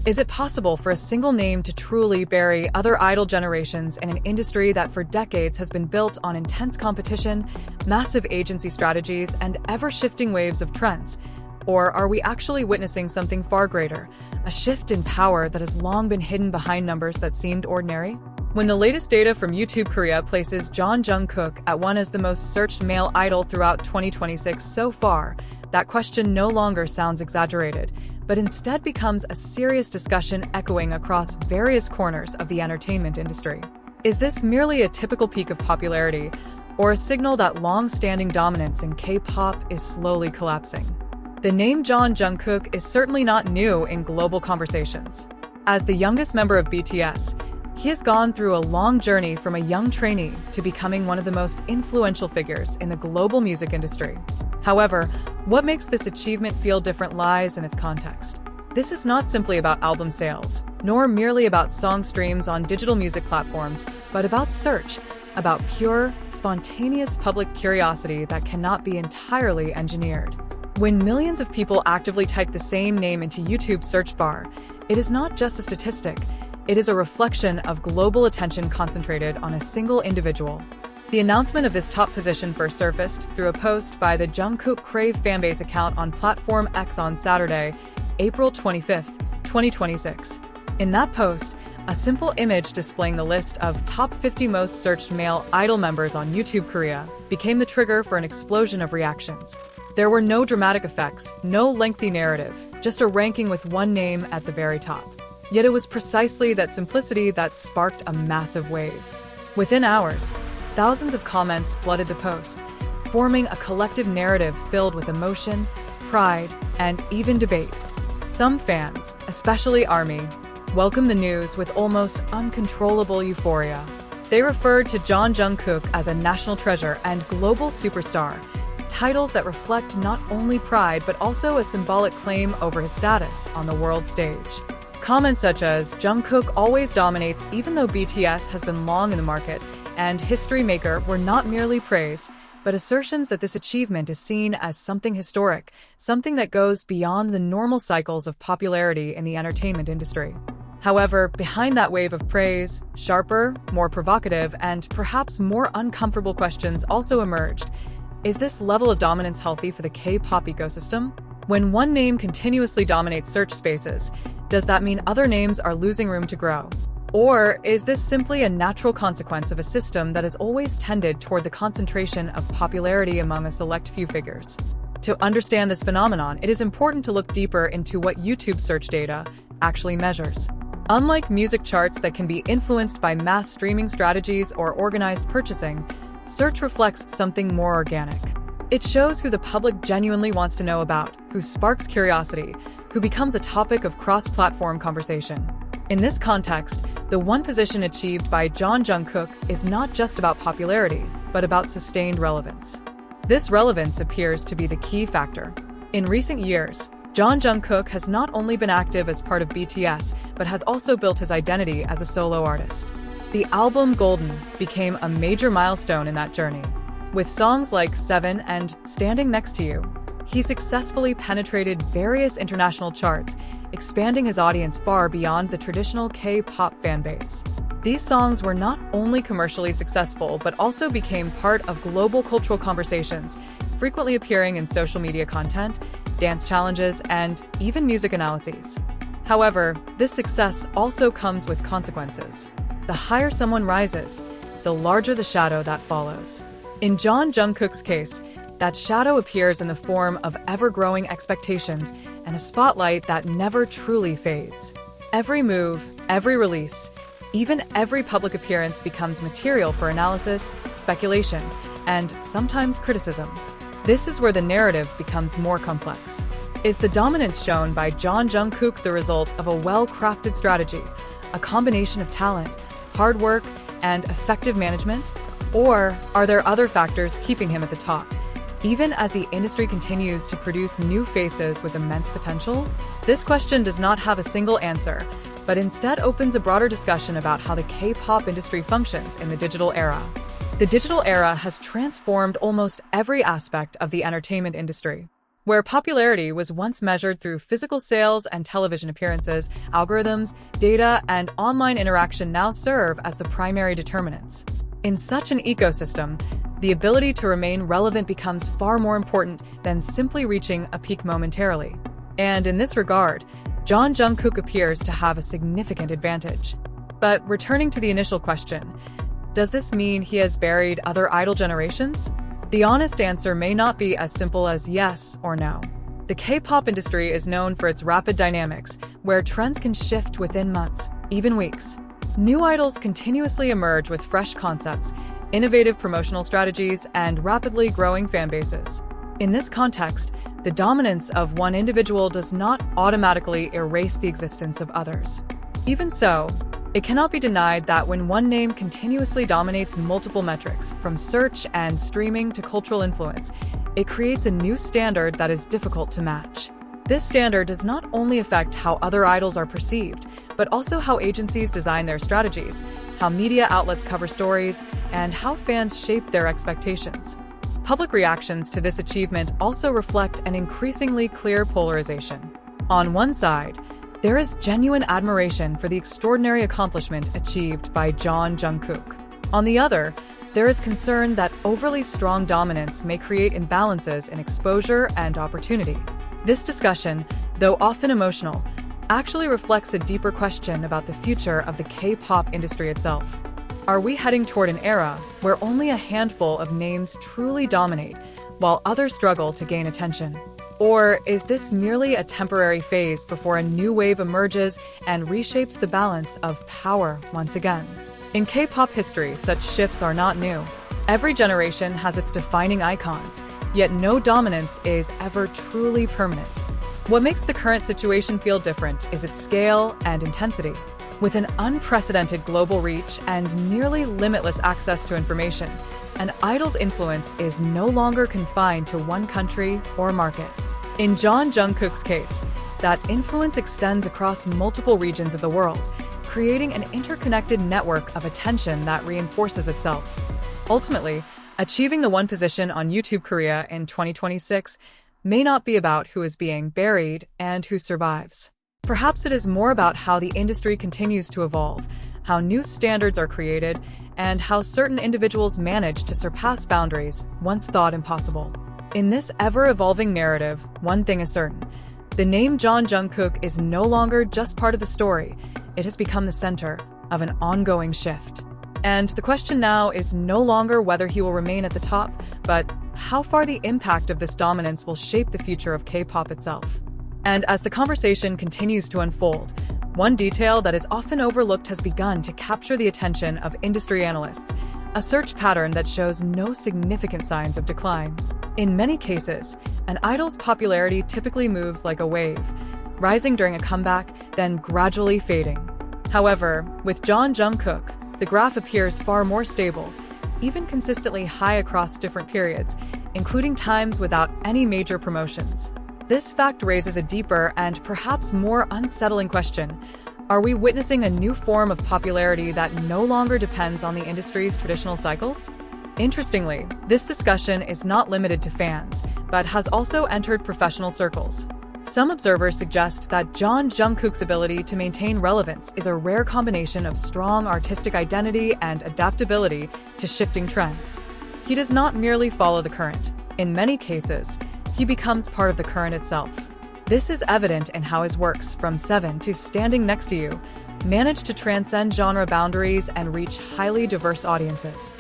Is it possible for a single name to truly bury other idol generations in an industry that for decades has been built on intense competition, massive agency strategies, and ever-shifting waves of trends? Or are we actually witnessing something far greater, a shift in power that has long been hidden behind numbers that seemed ordinary? When the latest data from YouTube Korea places Jungkook at one as the most searched male idol throughout 2026 so far, that question no longer sounds exaggerated, but instead becomes a serious discussion echoing across various corners of the entertainment industry. Is this merely a typical peak of popularity, or a signal that long-standing dominance in K-pop is slowly collapsing? The name Jungkook is certainly not new in global conversations. As the youngest member of BTS, he has gone through a long journey from a young trainee to becoming one of the most influential figures in the global music industry. However, what makes this achievement feel different lies in its context. This is not simply about album sales, nor merely about song streams on digital music platforms, but about search, about pure, spontaneous public curiosity that cannot be entirely engineered. When millions of people actively type the same name into YouTube's search bar, it is not just a statistic, it is a reflection of global attention concentrated on a single individual. The announcement of this top position first surfaced through a post by the Jungkook Crave fanbase account on platform X on Saturday, April 25, 2026. In that post, a simple image displaying the list of top 50 most searched male idol members on YouTube Korea became the trigger for an explosion of reactions. There were no dramatic effects, no lengthy narrative, just a ranking with one name at the very top. Yet it was precisely that simplicity that sparked a massive wave. Within hours, thousands of comments flooded the post, forming a collective narrative filled with emotion, pride, and even debate. Some fans, especially ARMY, welcomed the news with almost uncontrollable euphoria. They referred to Jungkook as a national treasure and global superstar, titles that reflect not only pride but also a symbolic claim over his status on the world stage. Comments such as "Jungkook always dominates even though BTS has been long in the market," and "History Maker" were not merely praise, but assertions that this achievement is seen as something historic, something that goes beyond the normal cycles of popularity in the entertainment industry. However, behind that wave of praise, sharper, more provocative, and perhaps more uncomfortable questions also emerged. Is this level of dominance healthy for the K-pop ecosystem? When one name continuously dominates search spaces, does that mean other names are losing room to grow? Or is this simply a natural consequence of a system that has always tended toward the concentration of popularity among a select few figures? To understand this phenomenon, it is important to look deeper into what YouTube search data actually measures. Unlike music charts that can be influenced by mass streaming strategies or organized purchasing, search reflects something more organic. It shows who the public genuinely wants to know about, who sparks curiosity, who becomes a topic of cross-platform conversation. In this context, the one position achieved by Jungkook is not just about popularity, but about sustained relevance. This relevance appears to be the key factor. In recent years, Jungkook has not only been active as part of BTS, but has also built his identity as a solo artist. The album Golden became a major milestone in that journey. With songs like 7 and Standing Next to You, he successfully penetrated various international charts, expanding his audience far beyond the traditional K-pop fanbase. These songs were not only commercially successful, but also became part of global cultural conversations, frequently appearing in social media content, dance challenges, and even music analyses. However, this success also comes with consequences. The higher someone rises, the larger the shadow that follows. In Jungkook's case, that shadow appears in the form of ever-growing expectations and a spotlight that never truly fades. Every move, every release, even every public appearance becomes material for analysis, speculation, and sometimes criticism. This is where the narrative becomes more complex. Is the dominance shown by Jungkook the result of a well-crafted strategy, a combination of talent, hard work, and effective management? Or are there other factors keeping him at the top? Even as the industry continues to produce new faces with immense potential? This question does not have a single answer, but instead opens a broader discussion about how the K-pop industry functions in the digital era. The digital era has transformed almost every aspect of the entertainment industry. Where popularity was once measured through physical sales and television appearances, algorithms, data, and online interaction now serve as the primary determinants. In such an ecosystem, the ability to remain relevant becomes far more important than simply reaching a peak momentarily. And in this regard, Jungkook appears to have a significant advantage. But returning to the initial question, does this mean he has buried other idol generations? The honest answer may not be as simple as yes or no. The K-pop industry is known for its rapid dynamics, where trends can shift within months, even weeks. New idols continuously emerge with fresh concepts, innovative promotional strategies, and rapidly growing fan bases. In this context, the dominance of one individual does not automatically erase the existence of others. Even so, it cannot be denied that when one name continuously dominates multiple metrics, from search and streaming to cultural influence, it creates a new standard that is difficult to match. This standard does not only affect how other idols are perceived, but also how agencies design their strategies, how media outlets cover stories, and how fans shape their expectations. Public reactions to this achievement also reflect an increasingly clear polarization. On one side, there is genuine admiration for the extraordinary accomplishment achieved by Jungkook. On the other, there is concern that overly strong dominance may create imbalances in exposure and opportunity. This discussion, though often emotional, actually reflects a deeper question about the future of the K-pop industry itself. Are we heading toward an era where only a handful of names truly dominate, while others struggle to gain attention? Or is this merely a temporary phase before a new wave emerges and reshapes the balance of power once again? In K-pop history, such shifts are not new. Every generation has its defining icons, yet no dominance is ever truly permanent. What makes the current situation feel different is its scale and intensity. With an unprecedented global reach and nearly limitless access to information, an idol's influence is no longer confined to one country or market. In Jungkook's case, that influence extends across multiple regions of the world, creating an interconnected network of attention that reinforces itself. Ultimately, achieving the one position on YouTube Korea in 2026 may not be about who is being buried and who survives. Perhaps it is more about how the industry continues to evolve, how new standards are created, and how certain individuals manage to surpass boundaries once thought impossible. In this ever-evolving narrative, one thing is certain. The name Jungkook is no longer just part of the story. It has become the center of an ongoing shift. And the question now is no longer whether he will remain at the top, but how far the impact of this dominance will shape the future of K-pop itself. And as the conversation continues to unfold, one detail that is often overlooked has begun to capture the attention of industry analysts, a search pattern that shows no significant signs of decline. In many cases, an idol's popularity typically moves like a wave, rising during a comeback, then gradually fading. However, with Jungkook, the graph appears far more stable, even consistently high across different periods, including times without any major promotions. This fact raises a deeper and perhaps more unsettling question. Are we witnessing a new form of popularity that no longer depends on the industry's traditional cycles? Interestingly, this discussion is not limited to fans, but has also entered professional circles. Some observers suggest that Jungkook's ability to maintain relevance is a rare combination of strong artistic identity and adaptability to shifting trends. He does not merely follow the current. In many cases, he becomes part of the current itself. This is evident in how his works, from Seven to Standing Next to You, manage to transcend genre boundaries and reach highly diverse audiences.